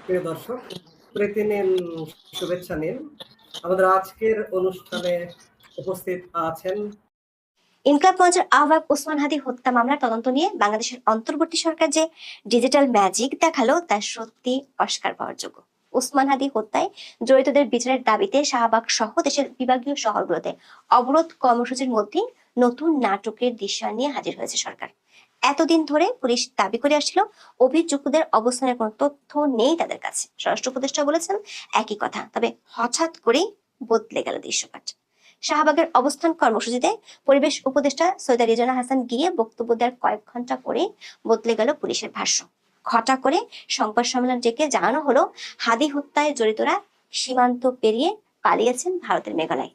প্রিয় দর্শক, প্রীতি নিন, শুভেচ্ছা নিন। আমাদের আজকের অনুষ্ঠানে উপস্থিত আছেন ইনকলাব মঞ্চের আহ্বায়ক ওসমান হাদী হত্যা মামলার তদন্ত নিয়ে বাংলাদেশের অন্তর্বর্তী সরকার যে ডিজিটাল ম্যাজিক দেখালো তা সত্যি অস্কার পাওয়ার যোগ্য। ওসমান হাদী হত্যায় জড়িতদের বিচারের দাবিতে শাহবাগ সহ দেশের বিভাগীয় শহরগুলোতে অবরোধ কর্মসূচির মধ্যে নতুন নাটকের দৃশ্য নিয়ে হাজির হয়েছে সরকার। এতদিন ধরে পুলিশ দাবি করে আসছিল অভিযুক্তদের অবস্থানের কোনো তথ্য নেই তাদের কাছে। স্বরাষ্ট্র উপদেষ্টা বলেছেন একই কথা, তবে হঠাৎ করেই বদলে গেল দৃশ্যপাট। শাহবাগের অবস্থান কর্মসূচিতে পরিবেশ উপদেষ্টা সৈয়দা রিজওয়ানা হাসান গিয়ে বক্তব্য দেওয়ার কয়েক ঘন্টা পরে বদলে গেল পুলিশের ভাষ্য। ঘটা করে সংবাদ সম্মেলন ডেকে জানানো হলো হাদি হত্যায় জড়িতরা সীমান্ত পেরিয়ে পালিয়েছেন ভারতের মেঘালয়।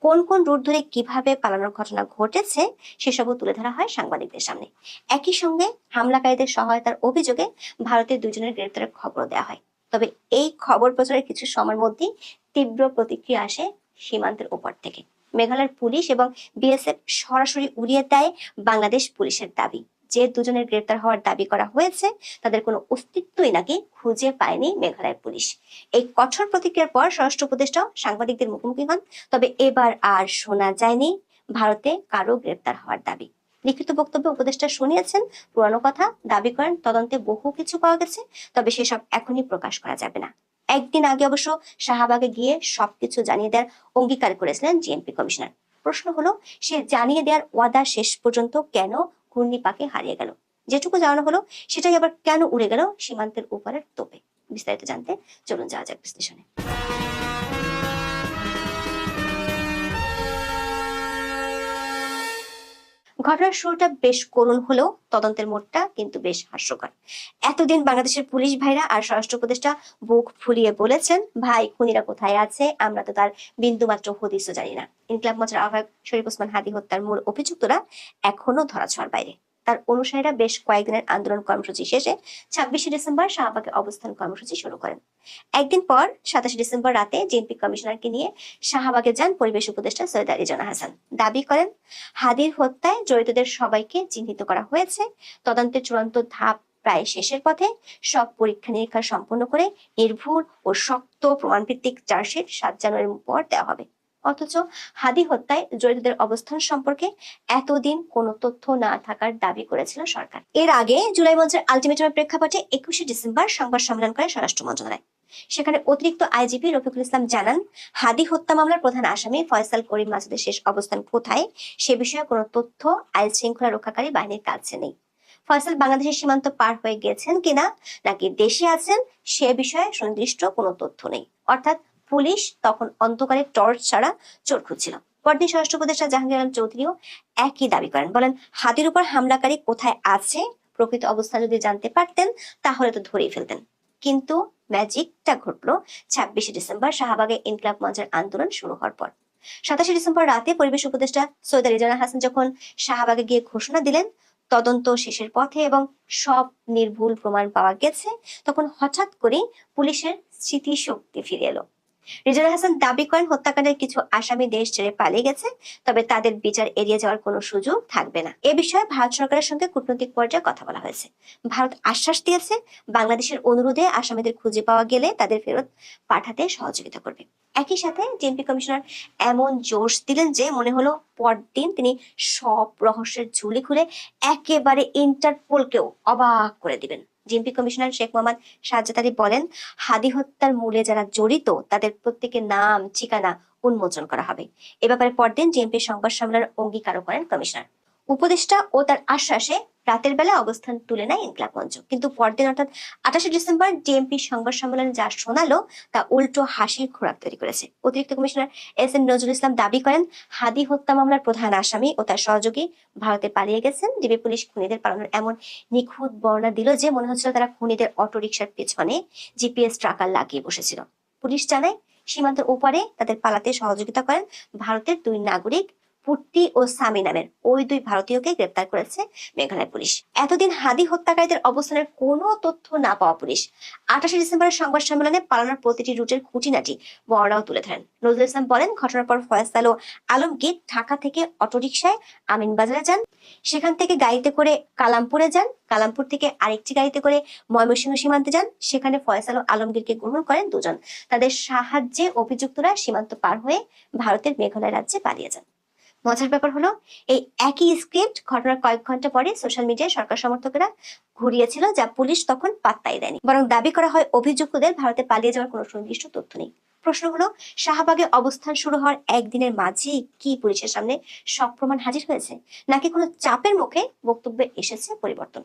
কোন কোন রুট ধরে কিভাবে পালানোর ঘটনা ঘটেছে সেসবও তুলে ধরা হয় সাংবাদিকদের সামনে। একই সঙ্গে হামলাকারীদের সহায়তার অভিযোগে ভারতের দুজনের গ্রেপ্তারের খবর দেওয়া হয়। তবে এই খবর প্রচারের কিছু সময়ের মধ্যেই তীব্র প্রতিক্রিয়া আসে সীমান্তের ওপর থেকে। মেঘালয়ের পুলিশ এবং বিএসএফ সরাসরি উড়িয়ে দেয় বাংলাদেশ পুলিশের দাবি যে দুজনের গ্রেপ্তার হওয়ার দাবি করা হয়েছে তাদের কোনো অস্তিত্বই নাকি খুঁজে পায়নি মেঘালয়ের পুলিশ। এই কঠোর প্রতিক্রিয়ার পর স্বরাষ্ট্র উপদেষ্টা সাংবাদিকদের মুখোমুখি হন, তবে এবার আর শোনা যায়নি ভারতে কারো গ্রেপ্তার হওয়ার দাবি। লিখিত বক্তব্যে উপদেষ্টা শুনিয়েছেন পুরানো কথা, দাবি করেন তদন্তে বহু কিছু পাওয়া গেছে, তবে সেসব এখনই প্রকাশ করা যাবে না। একদিন আগে অবশ্য শাহবাগে গিয়ে সবকিছু জানিয়ে দেওয়ার অঙ্গীকার করেছিলেন জিএমপি কমিশনার। প্রশ্ন হলো সে জানিয়ে দেওয়ার ওয়াদা শেষ পর্যন্ত কেন ঘূর্ণিপাকে হারিয়ে গেল? যেটুকু জানানো হলো সেটাই আবার কেন উড়ে গেল সীমান্তের উপরের তোপে? বিস্তারিত জানতে চলুন যাওয়া যাক বিশ্লেষণে। ঘটনার শুরুটা বেশ করুণ হলেও তদন্তের মোড়টা কিন্তু বেশ হাস্যকর। এতদিন বাংলাদেশের পুলিশ ভাইরা আর স্বরাষ্ট্র উপদেষ্টা বুক ফুলিয়ে বলেছেন, ভাই খুনিরা কোথায় আছে আমরা তো তার বিন্দুমাত্র হদিসও জানি না। ইনকলাব মঞ্চের আহ্বায়ক শরীফ ওসমান হাদী হত্যার মূল অভিযুক্তরা এখনো ধরাছোঁয়ার বাইরে। তার অনুসারীরা বেশ কয়েকদিনের আন্দোলন কর্মসূচি শেষে 26শে ডিসেম্বর শাহবাগে অবস্থান কর্মসূচি শুরু করেন। একদিন পর 27শে ডিসেম্বর রাতে জেএমপি কমিশনারকে নিয়ে শাহবাগে যান পরিবেশ উপদেষ্টা সৈয়দা রিজওয়ানা হাসান। দাবি করেন হাদির হত্যায় জড়িতদের সবাইকে চিহ্নিত করা হয়েছে, তদন্তের চূড়ান্ত ধাপ প্রায় শেষের পথে, সব পরীক্ষা নিরীক্ষা সম্পন্ন করে নির্ভুল ও শক্ত প্রমাণভিত্তিক চার্জশিট 7 জানুয়ারির পর দেওয়া হবে। অথচ হাদি হত্যায় জড়িতদের অবস্থান সম্পর্কে এতদিন কোনো তথ্য না থাকার দাবি করেছিল সরকার। এর আগে জুলাই মঞ্চের আলটিমেটামের প্রেক্ষাপটে 21শে ডিসেম্বর সংবাদ সম্মেলন করে স্বরাষ্ট্র মন্ত্রণালয়। সেখানে অতিরিক্ত আইজিপি রফিকুল ইসলাম জানান, হাদি হত্যা মামলার প্রধান আসামি ফয়সাল করিম মাসুদের শেষ অবস্থান কোথায় সে বিষয়ে কোনো তথ্য আইন শৃঙ্খলা রক্ষাকারী বাহিনীর কাছে নেই। ফয়সাল বাংলাদেশের সীমান্ত পার হয়ে গেছেন কিনা নাকি দেশে আছেন সে বিষয়ে সুনির্দিষ্ট কোনো তথ্য নেই। অর্থাৎ পুলিশ তখন অন্ধকারে টর্চ ছাড়া চোর খুঁজছিল। পরদিন স্বরাষ্ট্র উপদেষ্টা জাহাঙ্গীর আলম চৌধুরীও একই দাবি করেন, বলেন হাদির উপর হামলাকারী কোথায় আছে প্রকৃত অবস্থান যদি জানতে পারতেন তাহলে তো ধরেই ফেলতেন। কিন্তু ম্যাজিকটা ঘটলো 26শে ডিসেম্বর শাহবাগে ইনকলাব মঞ্চের আন্দোলন শুরু হওয়ার পর। 27শে ডিসেম্বর রাতে পরিবেশ উপদেষ্টা সৈয়দা রিজওয়ানা হাসান যখন শাহবাগে গিয়ে ঘোষণা দিলেন তদন্ত শেষের পথে এবং সব নির্ভুল প্রমাণ পাওয়া গেছে, তখন হঠাৎ করে পুলিশের স্মৃতিশক্তি ফিরে এলো। রিজওয়ানা হাসান দাবি করেন হত্যাকাণ্ডের কিছু আসামি দেশ ছেড়ে পালিয়ে গেছে, তবে তাদের বিচার এড়িয়ে যাওয়ার কোনো সুযোগ থাকবে না। এ বিষয়ে ভারত সরকারের সঙ্গে কূটনৈতিক পর্যায়ে কথা বলা হয়েছে। ভারত আশ্বাস দিয়েছে বাংলাদেশের অনুরোধে আসামিদের খুঁজে পাওয়া গেলে তাদের ফেরত পাঠাতে সহযোগিতা করবে। একই সাথে জেএমপি কমিশনার এমন জোশ দিলেন যে মনে হলো পরদিন তিনি সব রহস্যের ঝুলি খুলে একেবারে ইন্টারপোলকেও অবাক করে দিবেন। জেএমপি কমিশনার শেখ মোহাম্মদ সাজ্জাদ আলী বলেন, হাদি হত্যার মূলে যারা জড়িত তাদের প্রত্যেকের নাম ঠিকানা উন্মোচন করা হবে। এ ব্যাপারে পরদিন জেএমপি সংবাদ সম্মেলনের অঙ্গীকারও করেন কমিশনার। উপদেষ্টা ও তার আশ্বাসে রাতের বেলা অবস্থান তুলে নেয় ইনকলাব মঞ্চ। কিন্তু পরদিন অর্থাৎ 28শে ডিসেম্বর জেএমপি সংবাদ সম্মেলনে যা শোনালো তা উল্টো হাসির খোরাক তৈরি করেছে। অতিরিক্ত commissioner S M Nazrul Islam দাবি করেন, হাদি হত্যা মামলার প্রধান আসামি ও তার সহযোগী ভারতে পালিয়ে গেছেন। ডিবি পুলিশ খুনিদের পালানোর এমন নিখুঁত বর্ণনা দিল যে মনে হচ্ছিল তারা খুনিদের অটোরিকশার পেছনে জিপিএস ট্র্যাকার লাগিয়ে বসেছিল। পুলিশ জানায় সীমান্তের ওপারে তাদের পালাতে সহযোগিতা করেন ভারতের 2 নাগরিক পূর্তি ও সামি নামের ওই দুই ভারতীয়কে গ্রেপ্তার করেছে মেঘালয় পুলিশ। এতদিন হাদি হত্যাকারীদের অবস্থানের কোনো তথ্য না পাওয়া পুলিশ 28 ডিসেম্বরের সংবাদ সম্মেলনে পালানোর প্রতিটি রুটের খুঁটিনাটি বর্ণনাও তুলে ধরেন। নজরুল ইসলাম বলেন, ঘটনার পর ফয়সাল ও আলমগীর ঢাকা থেকে অটোরিকশায় আমিনবাজারে যান, সেখান থেকে গাড়িতে করে কালামপুরে যান, কালামপুর থেকে আরেকটি গাড়িতে করে ময়মনসিংহ সীমান্তে যান, সেখানে ফয়সাল ও আলমগীরকে গ্রহণ করেন দুজন। তাদের সাহায্যে অভিযুক্তরা সীমান্ত পার হয়ে ভারতের মেঘালয় রাজ্যে পালিয়ে যান। মজার ব্যাপার হলো, এই একই স্ক্রিপ্ট ঘটনার কয়েক ঘন্টা পরে সোশ্যাল মিডিয়ায় সরকার সমর্থকেরা ঘুরিয়েছিল, যা পুলিশ তখন পাত্তাই দেয়নি। বরং দাবি করা হয় অভিযুক্তদের ভারতে পালিয়ে যাওয়ার কোনো সুনির্দিষ্ট তথ্য নেই। প্রশ্ন হলো, শাহবাগে অবস্থান শুরু হওয়ার একদিনের মাঝেই কি পুলিশের সামনে সব প্রমাণ হাজির হয়েছে, নাকি কোনো চাপের মুখে বক্তব্যে এসেছে পরিবর্তন?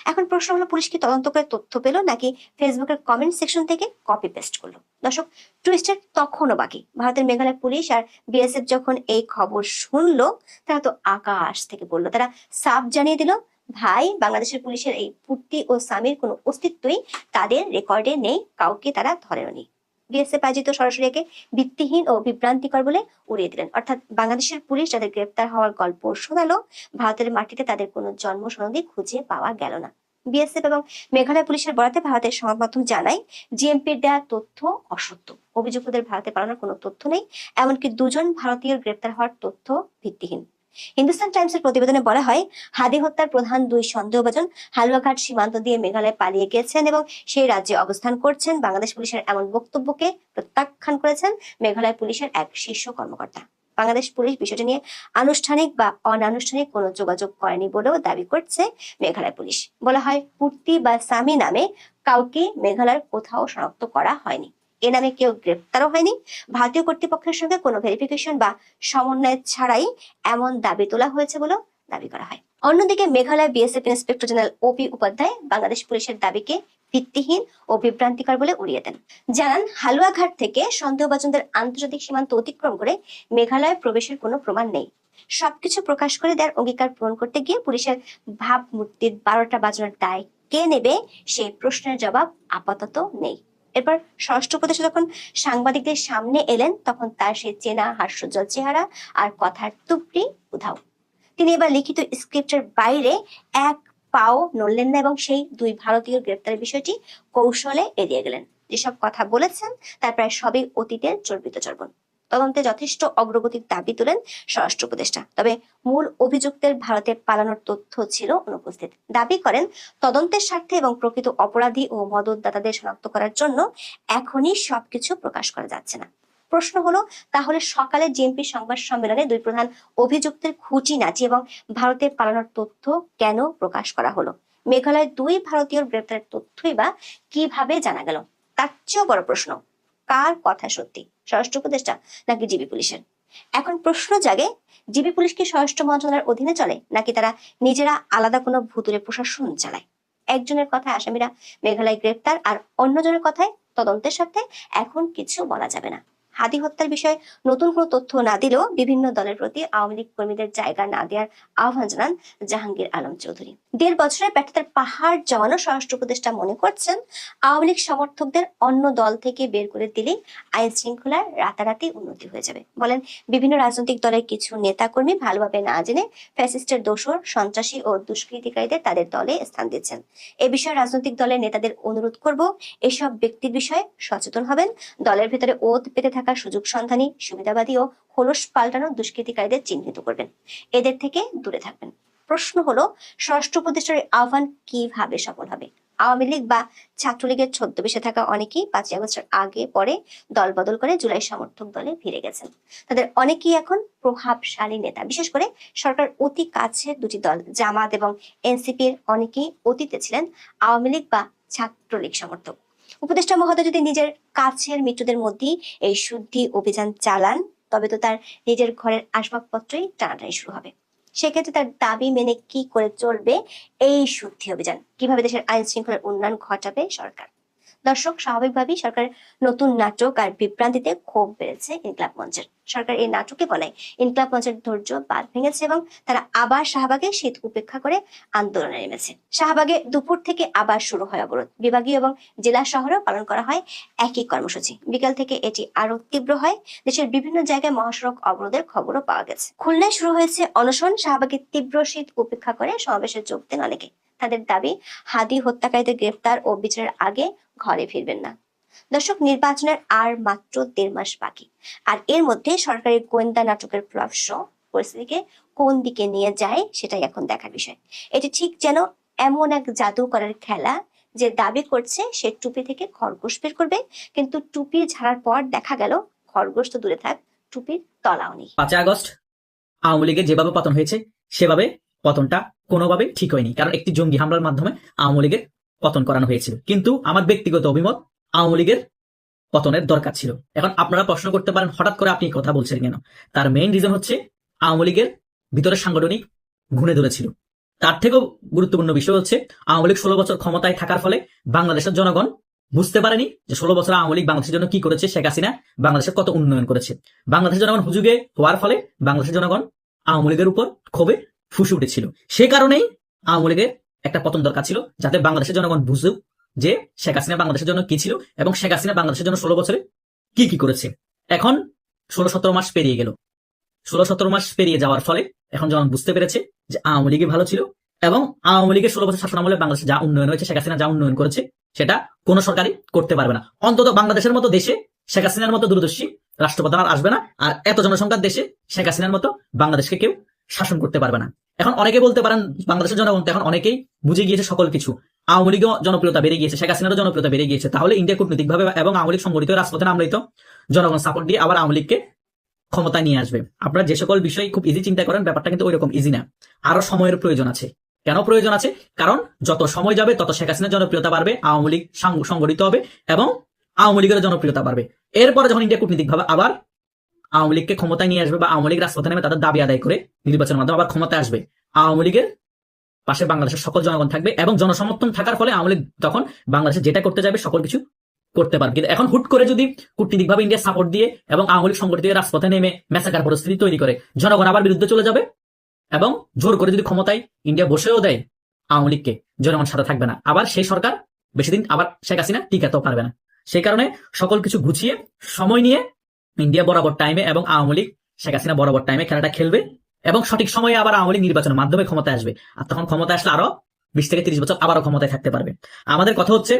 এখন প্রশ্ন হলো, পুলিশ কি তদন্ত করে তথ্য পেল, নাকি ফেসবুকের কমেন্ট সেকশন থেকে কপি পেস্ট করলো? দর্শক, টুইস্টার তখনও বাকি। ভারতের মেঘালয় পুলিশ আর বিএসএফ যখন এই খবর শুনলো, তারা তো আকাশ থেকে বললো, তারা সাফ জানিয়ে দিল, ভাই, বাংলাদেশের পুলিশের এই পূর্তি ও সামির কোনো অস্তিত্বই তাদের রেকর্ডে নেই, কাউকে তারা ধরেনি। বিএসএফ আয়োজিত সরাসরি একে ভিত্তিহীন ও বিভ্রান্তিকর বলে উড়িয়ে দিলেন। অর্থাৎ বাংলাদেশের পুলিশ যাদের গ্রেপ্তার হওয়ার গল্প শোনালো, ভারতের মাটিতে তাদের কোনো জন্ম সনদই খুঁজে পাওয়া গেল না। বিএসএফ এবং মেঘালয় পুলিশের বরাতে ভারতের সংবাদ মাধ্যম জানায়, জিএমপির দেওয়া তথ্য অসত্য, অভিযুক্তদের ভারতে পালানোর কোনো তথ্য নেই, এমনকি দুজন ভারতীয় গ্রেপ্তার হওয়ার তথ্য ভিত্তিহীন। হিন্দুস্তান টাইমসের প্রতিবেদনে বলা হয়, হাদি হত্যার প্রধান দুই সন্দেহভাজন হালুয়াঘাট সীমান্ত দিয়ে মেঘালয় পালিয়ে গিয়েছেন এবং সেই রাজ্যে অবস্থান করছেন। বাংলাদেশ পুলিশের এমন বক্তব্যকে প্রত্যাখ্যান করেছেন মেঘালয় পুলিশের এক শীর্ষ কর্মকর্তা। বাংলাদেশ পুলিশ বিষয়টি নিয়ে আনুষ্ঠানিক বা অনানুষ্ঠানিক কোনো যোগাযোগ করেনি বলেও দাবি করছে মেঘালয় পুলিশ। বলা হয়, পূর্তি বা সামি নামে কাউকে মেঘালয়ের কোথাও শনাক্ত করা হয়নি, এ নামে কেউ গ্রেপ্তারও হয়নি। ভারতীয় কর্তৃপক্ষের সঙ্গে কোনো ভেরিফিকেশন বা সমন্বয় ছাড়াই এমন দাবি তোলা হয়েছে বলেও দাবি করা হয়। অন্যদিকে মেঘালয় বিএসএফ ইন্সপেক্টর জেনারেল ওপি উপাধ্যায় বাংলাদেশ পুলিশের দাবিকে ভিত্তিহীন ও বিভ্রান্তিকর বলে উড়িয়ে দেন। জানান, হালুয়াঘাট থেকে সন্দেহভাজনদের আন্তর্জাতিক সীমান্ত অতিক্রম করে মেঘালয়ে প্রবেশের কোনো প্রমাণ নেই। সবকিছু প্রকাশ করে দেওয়ার অঙ্গীকার পূরণ করতে গিয়ে পুলিশের ভাবমূর্তির 12টা বাজানোর দায় কে নেবে, সেই প্রশ্নের জবাব আপাতত নেই। এরপর স্বরাষ্ট্র উপদেষ্টা যখন সাংবাদিকদের সামনে এলেন, তখন তার সেই চেনা হাস্যোজ্জ্বল চেহারা আর কথার তুপড়ি উধাও। তিনি এবার লিখিত স্ক্রিপ্টের বাইরে এক পাও নড়লেন না এবং সেই দুই ভারতীয় গ্রেপ্তারের বিষয়টি কৌশলে এড়িয়ে গেলেন। যেসব কথা বলেছেন তার প্রায় সবই অতীতের চর্বিত চর্বণ। তদন্তে যথেষ্ট অগ্রগতির দাবি তোলেন স্বরাষ্ট্র উপদেষ্টা, তবে মূল অভিযুক্তের ভারতে পালানোর তথ্য ছিল অনুপস্থিত। দাবি করেন, তদন্তের স্বার্থে এবং প্রকৃত অপরাধী ও মদতদাতাদের শনাক্ত করার জন্য এখনই সবকিছু প্রকাশ করা যাচ্ছে না। প্রশ্ন হলো, তাহলে সকালে জিএমপি সংবাদ সম্মেলনে দুই প্রধান অভিযুক্তের খুঁটিনাটি এবং ভারতে পালানোর তথ্য কেন প্রকাশ করা হলো? মেঘালয়ের দুই ভারতীয় গ্রেপ্তারের তথ্যই বা কিভাবে জানা গেল? তার চেয়েও বড় প্রশ্ন, কার কথা সত্যি, স্বরাষ্ট্র উপদেষ্টা নাকি জিবি পুলিশের? এখন প্রশ্ন জাগে, জিবি পুলিশ কি স্বরাষ্ট্র মন্ত্রণালয়ের অধীনে চলে, নাকি তারা নিজেরা আলাদা কোনো ভুতুরে প্রশাসন চালায়? একজনের কথায় আসামিরা মেঘালয় গ্রেপ্তার, আর অন্যজনের কথায় তদন্তের স্বার্থে এখন কিছু বলা যাবে না। হাদি হত্যার বিষয়ে নতুন কোনো তথ্য না দিলেও বিভিন্ন দলের প্রতি আওয়ামী লীগ কর্মীদের জায়গা না দেওয়ার আহ্বান জানান জাহাঙ্গীর আলম চৌধুরী। 1.5 বছরের ব্যর্থতার পাহাড় জমানো স্বরাষ্ট্র উপদেষ্টা মনে করছেন, আওয়ামী লীগ সমর্থকদের অন্য দল থেকে বের করে দিলেই আইন শৃঙ্খলার রাতারাতি উন্নতি হয়ে যাবে। বলেন, বিভিন্ন রাজনৈতিক দলের কিছু নেতাকর্মী ভালোভাবে না জেনে ফ্যাসিস্টের দোসর, সন্ত্রাসী ও দুষ্কৃতিকারীদের তাদের দলে স্থান দিচ্ছেন। এ বিষয়ে রাজনৈতিক দলের নেতাদের অনুরোধ করব, এসব ব্যক্তির বিষয়ে সচেতন হবেন। দলের ভেতরে ওত পেতে থাকা সুযোগ সন্ধানী, সুবিধাবাদী ও খোলস পাল্টানো দুষ্কৃতিকারীদের চিহ্নিত করবেন, এদের থেকে দূরে থাকবেন। প্রশ্ন হলো, স্বরাষ্ট্র উপদেষ্টার আহ্বান কিভাবে সফল হবে? আওয়ামী লীগ বা ছাত্রলীগের ছদ্মবেশে থাকা অনেকেই 5ই আগস্টের আগে পরে দল বদল করে জুলাই সমর্থক দলে ফিরে গেছেন। তাদের অনেকেই এখন প্রভাবশালী নেতা। বিশেষ করে সরকার অতি কাছের দুটি দল জামাত এবং এনসিপির অনেকেই অতীতে ছিলেন আওয়ামী লীগ বা ছাত্রলীগ সমর্থক। উপদেষ্টা মহোদয় যদি নিজের কাছের মিত্রদের মধ্যেই এই শুদ্ধি অভিযান চালান, তবে তো তার নিজের ঘরের আসবাবপত্রই টানাটানি শুরু হবে। সেক্ষেত্রে তার দাবি মেনে কি করে চলবে এই শুদ্ধি অভিযান? কিভাবে দেশের আইন শৃঙ্খলার উন্নয়ন ঘটাবে সরকার? দর্শক, স্বাভাবিকভাবেই সরকারের নতুন নাটক আর বিভ্রান্তিতে ক্ষোভ বেড়েছে ইনকিলাব মঞ্চের। সরকার এই নাটকে বলায় ইনকিলাব মঞ্চের ধৈর্য বাঁধ ভেঙেছে এবং তারা আবার শাহবাগে শীত উপেক্ষা করে আন্দোলনে নেমেছে। শাহবাগে দুপুর থেকে আবার শুরু হয় অবরোধ। বিভাগীয় এবং জেলা শহরেও পালন করা হয় একই কর্মসূচি। বিকাল থেকে এটি আরো তীব্র হয়। দেশের বিভিন্ন জায়গায় মহাসড়ক অবরোধের খবরও পাওয়া গেছে। খুলনায় শুরু হয়েছে অনশন। শাহবাগে তীব্র শীত উপেক্ষা করে সমাবেশে যোগ দেন অনেকে। তাদের দাবি, হাদি হত্যাকারীদের গ্রেফতার ও বিচারের আগে ঘরে ফিরবেন না। দর্শক, নির্বাচনের আর মাত্র 1.5 মাস বাকি, আর এর মধ্যে সরকারি গোয়েন্দা নাটকের ফ্লপ শো পরিস্থিতিকে কোন দিকে নিয়ে যায় সেটাই এখন দেখার বিষয়। এটি ঠিক যেন এমন এক জাদু করার খেলা যে দাবি করছে সে টুপি থেকে খরগোশ বের করবে, কিন্তু টুপি ঝাড়ার পর দেখা গেল খরগোশ তো দূরে থাক, টুপির তলাও নেই। 5 আগস্ট আওয়ামী লীগের যেভাবে পতন হয়েছে সেভাবে পতনটা কোনোভাবে ঠিক হয়নি, কারণ একটি জঙ্গি হামলার মাধ্যমে আওয়ামী লীগের পতন করানো হয়েছিল। কিন্তু আমার ব্যক্তিগত অভিমত, আওয়ামী লীগের পতনের দরকার ছিল। এখন আপনারা প্রশ্ন করতে পারেন, হঠাৎ করে আপনি কথা বলছেন কেন? তার মেইন রিজন হচ্ছে আওয়ামী লীগের ভিতরে সাংগঠনিক ঘুণে ধরেছিল। তার থেকেও গুরুত্বপূর্ণ বিষয় হচ্ছে আওয়ামী লীগ 16 বছর ক্ষমতায় থাকার ফলে বাংলাদেশের জনগণ বুঝতে পারেনি যে 16 বছর আওয়ামী লীগ বাংলাদেশের জন্য কি করেছে, শেখ হাসিনা বাংলাদেশের কত উন্নয়ন করেছে। বাংলাদেশের জনগণ হুজুগে হওয়ার ফলে বাংলাদেশের জনগণ আওয়ামী লীগের উপর ক্ষোভে ফুসে উঠেছিল। সে কারণেই আওয়ামী লীগের একটা পতন দরকার ছিল, যাতে বাংলাদেশের জনগণ বুঝুক যে শেখ হাসিনা বাংলাদেশের জন্য কি ছিল এবং শেখ হাসিনা বাংলাদেশের জন্য 16 বছরে কি কি করেছে। এখন 16-17 মাস পেরিয়ে গেল। 16-17 মাস পেরিয়ে যাওয়ার ফলে এখন জনগণ বুঝতে পেরেছে যে আওয়ামী লীগই ভালো ছিল এবং আওয়ামী লীগের 16 বছর শাসনামলে বাংলাদেশে যা উন্নয়ন হয়েছে, শেখ হাসিনা যা উন্নয়ন করেছে সেটা কোনো সরকারই করতে পারবে না। অন্তত বাংলাদেশের মতো দেশে শেখ হাসিনার মতো দূরদর্শী রাষ্ট্রপ্রধান আর আসবে না, আর এত জনসংখ্যার দেশে শেখ হাসিনার মতো বাংলাদেশকে কেউ শাসন করতে পারবে না। এখন অনেকে বলতে পারেন, বাংলাদেশের জনগণ এখন অনেকেই বুঝে গিয়েছে সকল কিছু, আওয়ামী লীগও জনপ্রিয়তা বেড়ে গিয়েছে, শেখ হাসিনারও জনপ্রিয়তা বেড়ে গিয়েছে, তাহলে ইন্ডিয়া কূটনৈতিকভাবে এবং আওয়ামী লীগ সংগঠিত রাজপথে নামলেই তো জনগণ সাপোর্ট দিয়ে আবার আওয়ামী লীগকে ক্ষমতায় নিয়ে আসবে। আপনারা যে সকল বিষয় খুব ইজি চিন্তা করেন, ব্যাপারটা কিন্তু ওইরকম ইজি না। আরো সময়ের প্রয়োজন আছে। কেন প্রয়োজন আছে? কারণ যত সময় যাবে তত শেখ হাসিনার জনপ্রিয়তা বাড়বে, আওয়ামী লীগ সংগঠিত হবে এবং আওয়ামী লীগের জনপ্রিয়তা বাড়বে। এরপরে যখন ইন্ডিয়া কূটনীতিকভাবে আবার আওয়ামী লীগকে ক্ষমতায় নিয়ে আসবে বা আওয়ামী লীগ রাজপথে নেমে তাদের দাবি আদায় করে নির্বাচনের মাধ্যমে আবার ক্ষমতায় আসবে, আওয়ামী লীগের পাশে বাংলাদেশের সকল জনগণ থাকবে এবং জনসমর্থন থাকার ফলে আওয়ামী লীগ তখন বাংলাদেশে যেটা করতে যাবে সকল কিছু করতে পারবে। কিন্তু এখন হুট করে যদি কূটনীতিকভাবে ইন্ডিয়া সাপোর্ট দিয়ে এবং আওয়ামী লীগ সংগঠিত রাজপথে নেমে মেসাকার পরিস্থিতি তৈরি করে জনগণ আবার বিরুদ্ধে চলে যাবে এবং জোর করে যদি ক্ষমতায় ইন্ডিয়া বসেও দেয় আওয়ামী লীগকে, জনগণ সাথে থাকবে না, আবার সেই সরকার বেশি দিন আবার শেখ হাসিনা টিকাতেও পারবে না। সেই কারণে সকল কিছু গুছিয়ে সময় নিয়ে ইন্ডিয়া বরাবর টাইমে এবং আওয়ামী লীগ শেখ হাসিনা বরাবর টাইমে খেলাটা খেলবে এবং সঠিক সময়ে আবার আওয়ামী লীগ নির্বাচনের মাধ্যমে ক্ষমতায় আসবে। আর তখন ক্ষমতায় আসলে আরো 20 থেকে 30 বছর আবারও ক্ষমতায় থাকতে পারবে। আমাদের কথা হচ্ছে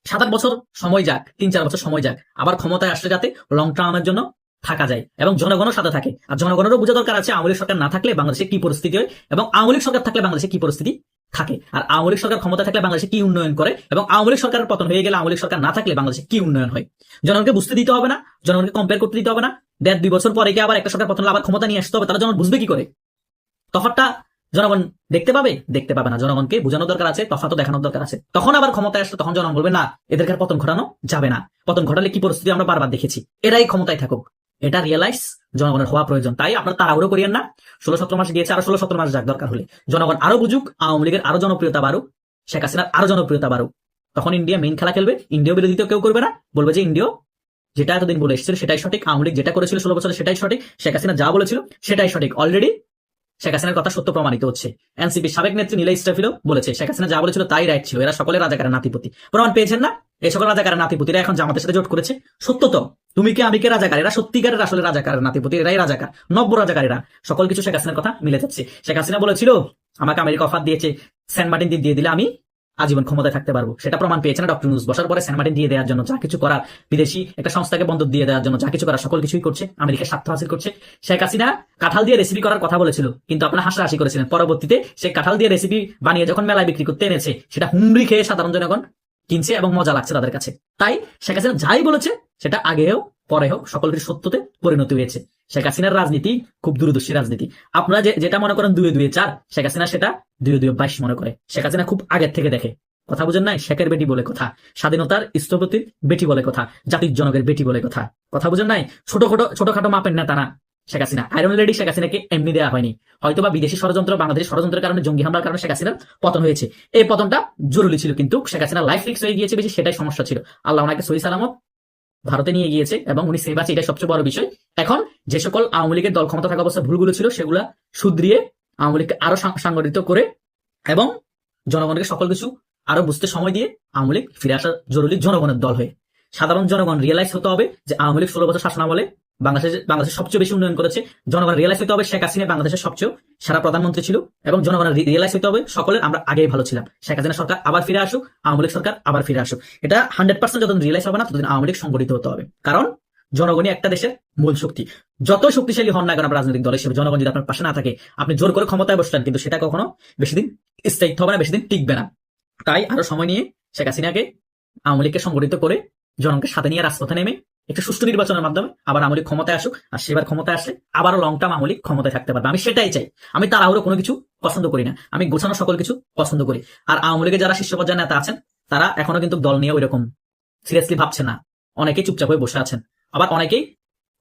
7-8 বছর সময় যাক, 3-4 বছর সময় যাক, আবার ক্ষমতায় আসলে যাতে লং টার্মের জন্য থাকা যায় এবং জনগণের সাথে থাকে। আর জনগণেরও বোঝা দরকার আছে আওয়ামী লীগ সরকার না থাকলে বাংলাদেশে কি পরিস্থিতি হয় এবং আওয়ামী লীগ সরকার থাকলে বাংলাদেশে কি পরিস্থিতি থাকে, আর আওয়ামী লীগ সরকার ক্ষমতা থাকলে বাংলাদেশে কি উন্নয়ন করে এবং আওয়ামী লীগ সরকারের পতন হয়ে গেলে আওয়ামী লীগ সরকার না থাকলে বাংলাদেশে কি উন্নয়ন হয়। জনগণকে বুঝতে দিতে হবে না, জনগণকে কম্পেয়ার করতে দিতে হবে না। 1.5-2 বছর পরে গিয়ে আবার একটা সরকার পতন আবার ক্ষমতা নিয়ে আসতে হবে, তারা জনগণ বুঝবে কি করে? তফাৎটা জনগণ দেখতে পাবে? দেখতে পাবে না। জনগণকে বোঝানোর দরকার আছে, তফাৎও দেখানোর দরকার আছে। তখন আবার ক্ষমতায় আসলে তখন জনগণ বলবে না, এদেরকে পতন ঘটানো যাবে না। পতন ঘটালে কি পরিস্থিতি আমরা বারবার দেখেছি। এরাই ক্ষমতায় থাকুক, এটা রিয়েলাইজ জনগণের হওয়া প্রয়োজন। তাই আপনার তাড়াহুড়ো করিয়েন না। 16-17 মাস গিয়েছে, আরো 16-17 মাস যাক দরকার হলে। জনগণ আরো বুঝুক, আওয়ামী লীগের আরো জনপ্রিয়তা বাড়ুক, শেখ হাসিনার আরো জনপ্রিয়তা বাড়ুক। তখন ইন্ডিয়া মেইন খেলা খেলবে। ইন্ডিয়া বিরোধিতা কেউ করবে না, বলবে যে ইন্ডিয়া যেটা এতদিন বলে এসেছিল সেটাই সঠিক, আওয়ামী লীগ যেটা করেছিল 16 বছরে সেটাই সঠিক, শেখ হাসিনা যা বলেছিল সেটাই সঠিক। অলরেডি শেখ হাসিনার কথা সত্য প্রমাণিত হচ্ছে। এনসিপি সাবেক নেত্রী নীলা ইসরাফিলও বলেছে শেখ হাসিনা যা বলেছিল তাই রাইট ছিল, এরা সকলে রাজাকারের নাতিপতি। প্রমাণ পেয়েছেন না? এই সকল রাজাকারের নাতিপতিরা এখন জামাতের সাথে জোট করেছে। সত্য তো, তুমি কি আমি কে রাজাকার? এরা সত্যিকারের আসলে রাজাকারের নাতিপতি, এরাই রাজাকার, নব্য রাজাকারীরা। সকল কিছু শেখ হাসিনার কথা মিলে যাচ্ছে। শেখ হাসিনা বলেছিল আমাকে আমেরিকা অফার দিয়েছে, সেন্ট মার্টিন দিয়ে দিলে আমি আজীবন ক্ষমতায় থাকতে পারবো। সেটা প্রমাণ পেয়েছে না ডক্টর ইউনূস? বসার পরে সেন্ট মার্টিন দিয়ে দেওয়ার জন্য যা কিছু করার, বিদেশি একটা সংস্থাকে বন্ধক দিয়ে দেওয়ার জন্য যা কিছু করার সকল কিছুই করছে, আমেরিকার স্বার্থ হাসিল করছে। শেখ হাসিনা কাঁঠাল দিয়ে রেসিপি করার কথা বলেছিল, কিন্তু আপনারা হাসাহাসি করেছিলেন। পরবর্তীতে সে কাঁঠাল দিয়ে রেসিপি বানিয়ে যখন মেলায় বিক্রি করতে এনেছে, সেটা হুমড়ি খেয়ে সাধারণ জনগণ কিনছে এবং মজা লাগছে তাদের কাছে। তাই শেখ হাসিনা যাই বলেছে সেটা আগেও পরেও সকল কিছু সত্যতে পরিণত হয়েছে। শেখ হাসিনার রাজনীতি খুব দূরদর্শী রাজনীতি। আপনারা যেটা মনে করেন 2-2-4, শেখ হাসিনা সেটা 2-2-22 মনে করে। শেখ হাসিনা খুব আগের থেকে দেখে। কথা বুঝেন নাই? শেখের বেটি বলে কথা, স্বাধীনতার স্থপতির বেটি বলে কথা, জাতির জনকের বেটি বলে কথা। কথা বুঝেন নাই? ছোটখাটো মাপের নেতা না, শেখ হাসিনা। আয়রন লেডি শেখ হাসিনাকে এমনি দেওয়া হয়নি, হয়তোবা বিদেশি ষড়যন্ত্র, বাংলাদেশের ষড়যন্ত্রের কারণে, জঙ্গি হামলার কারণে শেখ হাসিনার পতন হয়েছে। এই পতনটা জরুরি ছিল, কিন্তু শেখ হাসিনার লাইফ রিস্ক হয়ে গিয়েছে বেশি, সেটাই সমস্যা ছিল। আল্লাহ ওনাকে সহি সালামত ভারতে নিয়ে গিয়েছে এবং উনি সেভ আছে, এটাই সবচেয়ে বড় বিষয়। এখন যে সকল আওয়ামী লীগের দল ক্ষমতা থাকা অবস্থায় ভুলগুলো ছিল সেগুলা শুধরিয়ে আওয়ামী লীগকে আরো সংগঠিত করে এবং জনগণকে সকল কিছু আরো বুঝতে সময় দিয়ে আওয়ামী লীগ ফিরে আসা জরুরি জনগণের দল হয়ে। সাধারণ জনগণ রিয়েলাইজ হতে হবে যে আওয়ামী লীগ 16 বছর শাসনামলে বাংলাদেশের সবচেয়ে বেশি উন্নয়ন করেছে। জনগণ রিয়েলাইজ হতে হবে শেখ হাসিনা বাংলাদেশের সবচেয়ে সেরা প্রধানমন্ত্রী ছিল, এবং জনগণের রিয়েলাইজ হতে হবে সকলের আমরা আগেই ভালো ছিলাম। শেখ হাসিনা সরকার আবার ফিরে আসুক, আওয়ামী লীগ সরকার আবার ফিরে আসুক। এটা 100% যতদিন রিয়েলাইজ হবে না ততদিন আওয়ামী লীগ সংগঠিত হতে হবে, কারণ জনগণই একটা দেশের মূল শক্তি। যত শক্তিশালী হন না কেন রাজনৈতিক দল হিসেবে, জনগণ যদি আপনার পাশে না থাকে, আপনি জোর করে ক্ষমতায় বসলেন, কিন্তু সেটা কখনো বেশি দিন স্থায়িত্ব হবে না, বেশি দিন টিকবে না। তাই আরো সময় নিয়ে শেখ হাসিনাকে আওয়ামী লীগকে সংগঠিত করে জনগণকে সাথে নিয়ে রাজপথে নেমে একটা সুষ্ঠু নির্বাচনের মাধ্যমে আবার আওয়ামী লীগ ক্ষমতায় আসুক, আর সেবার ক্ষমতায় আসলে আবারও লং টার্ম আওয়ামী লীগ ক্ষমতায় থাকতে পারবে। আমি সেটাই চাই। আমি তাড়াহুড়ো কোনো কিছু পছন্দ করি না, আমি গোছানো সকল কিছু পছন্দ করি। আর আওয়ামী লীগের যারা শীর্ষ পর্যায়ের নেতা আছেন তারা এখনো কিন্তু দল নিয়ে ওই রকম সিরিয়াসলি ভাবছে না, অনেকেই চুপচাপ হয়ে বসে আছেন। আবার অনেকেই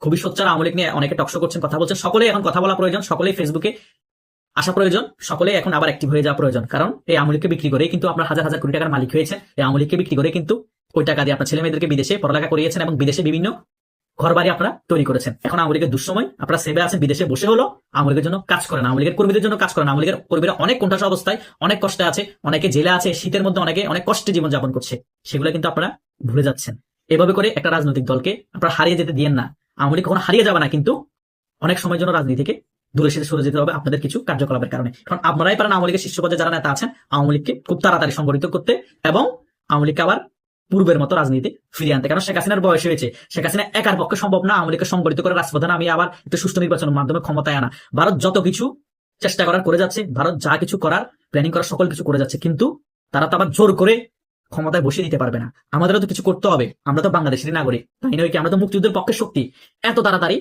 খুবই সোচ্চার আওয়ামী লীগ নিয়ে অনেকে টকশো করছেন, কথা বলছেন। সকলেই এখন কথা বলা প্রয়োজন, সকলেই ফেসবুকে আসা প্রয়োজন, সকলেই এখন আবার অ্যাক্টিভ হয়ে যাওয়া প্রয়োজন। কারণ এই আওয়ামী লীগকে বিক্রি করে কিন্তু আপনার হাজার হাজার কোটি টাকার মালিক হয়েছে। এই আওয়ামী লীগকে বিক্রি করে কিন্তু ওই টাকা দিয়ে আপনার ছেলে মেয়েদেরকে বিদেশে পড়ালেখা করিয়েছেন এবং বিদেশে বিভিন্ন ঘর বাড়ি আপনারা তৈরি করেছেন। এখন আওয়ামী লীগের দুঃসময়, আপনারা সেবে আছেন, বিদেশে বসে হলো আওয়ামী লীগের জন্য কাজ করেন, আওয়ামী লীগের কর্মীদের জন্য কাজ করেন। আওয়ামী লীগের কর্মীরা অনেক কোণঠাসা অবস্থায়, অনেক কষ্টে আছে, অনেকে জেলে আছে, শীতের মধ্যে অনেকে অনেক কষ্টে জীবন যাপন করছে, সেগুলো কিন্তু আপনারা ভুলে যাচ্ছেন। এভাবে করে একটা রাজনৈতিক দলকে আপনারা হারিয়ে যেতে দিয়েন না। আওয়ামী লীগ কখনো হারিয়ে যাবে না, কিন্তু অনেক সময়ের জন্য রাজনীতি থেকে দূরে সরে যেতে হবে আপনাদের কিছু কার্যকলাপের কারণে। কারণ আপনারাই পারেন আওয়ামী লীগের শীর্ষ পর্যায়ে যারা নেতা আছেন আওয়ামী লীগকে খুব তাড়াতাড়ি সংগঠিত করতে এবং আওয়ামী লীগকে আবার পূর্বের মতো রাজনীতি ফিরিয়ে আনতে। কারণ শেখ হাসিনার বয়স হয়েছে, শেখ হাসিনা একার পক্ষে সম্ভব না আওয়ামী লীগকে সংগঠিত করে রাজপথে আমি আবার একটু সুষ্ঠু নির্বাচনের মাধ্যমে ক্ষমতায় আনা। ভারত যত কিছু চেষ্টা করার করে যাচ্ছে, ভারত যা কিছু করার প্ল্যানিং করার সকল কিছু করে যাচ্ছে, কিন্তু তারা তো আবার জোর করে ক্ষমতায় বসিয়ে দিতে পারবে না। আমাদেরও তো কিছু করতে হবে, আমরা তো বাংলাদেশের নাগরিক, তাই নয় কি? আমরা তো মুক্তিযুদ্ধের পক্ষের শক্তি। এত তাড়াতাড়ি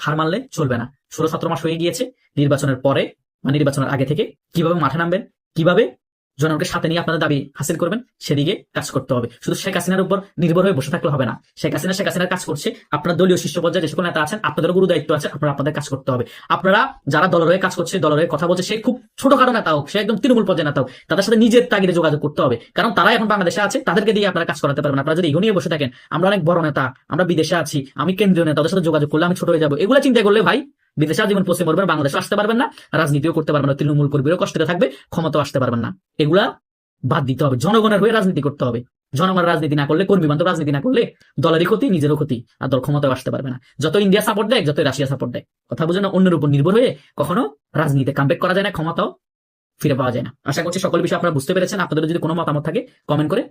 হার মানলে চলবে না। 16-17 মাস হয়ে গিয়েছে নির্বাচনের পরে বা নির্বাচনের আগে থেকে কিভাবে মাঠে নামবেন, কিভাবে জনগণকে সাথে নিয়ে আপনাদের দাবি হাসিল করবেন, সেদিকে কাজ করতে হবে। শুধু শেখ হাসিনার উপর নির্ভর হয়ে বসে থাকলে হবে না। শেখ হাসিনার কাজ করছে, আপনার দলীয় শীর্ষ পর্যায়ে যে সকল নেতা আছেন আপনাদেরও গুরু দায়িত্ব আছে, আপনারা আপনাদের কাজ করতে হবে। আপনারা যারা দলের হয়ে কাজ করছে, দলের হয়ে কথা বলছে, সে খুব ছোটখাটো নেতা হোক, সে একদম তৃণমূল পর্যায়ে নেতা হোক, তাদের সাথে নিজের তাগিদে যোগাযোগ করতে হবে। কারণ তারা এখন বাংলাদেশে আছে, তাদেরকে দিয়ে আপনারা কাজ করাতে পারবেন। আপনারা যদি এগো নিয়ে বসে থাকেন, আমরা অনেক বড় নেতা, আমরা বিদেশে আছি, আমি কেন্দ্রীয় নেতা, ওদের সাথে যোগাযোগ করলে আমি ছোট হয়ে যাবো, এগুলো চিন্তা করলে ভাই বিদেশে জীবন পশ্চিম করবেন, বাংলাদেশে আসতে পারবেন না, রাজনীতিও করতে পারবেন না, তৃণমূল কর্মীরও কষ্টে থাকবে, ক্ষমতাও আসতে পারবেন না। এগুলা বাদ দিতে হবে, জনগণের হয়ে রাজনীতি করতে হবে। জনগণের রাজনীতি না করলে, কর্মী বান্ধব রাজনীতি না করলে দলেরই ক্ষতি, নিজেরও ক্ষতি, আর দল ক্ষমতাও আসতে পারবে না। যত ইন্ডিয়া সাপোর্ট দেয়, যত রাশিয়া সাপোর্ট দেয়, কথা বুঝে না, অন্যের উপর নির্ভর হয়ে কখনো রাজনীতিতে কামব্যাক করা যায় না, ক্ষমতাও ফিরে পাওয়া যায় না। আশা করছি সকল বিষয় আপনারা বুঝতে পেরেছেন। আপনাদের যদি কোনো মতামত থাকে কমেন্ট করে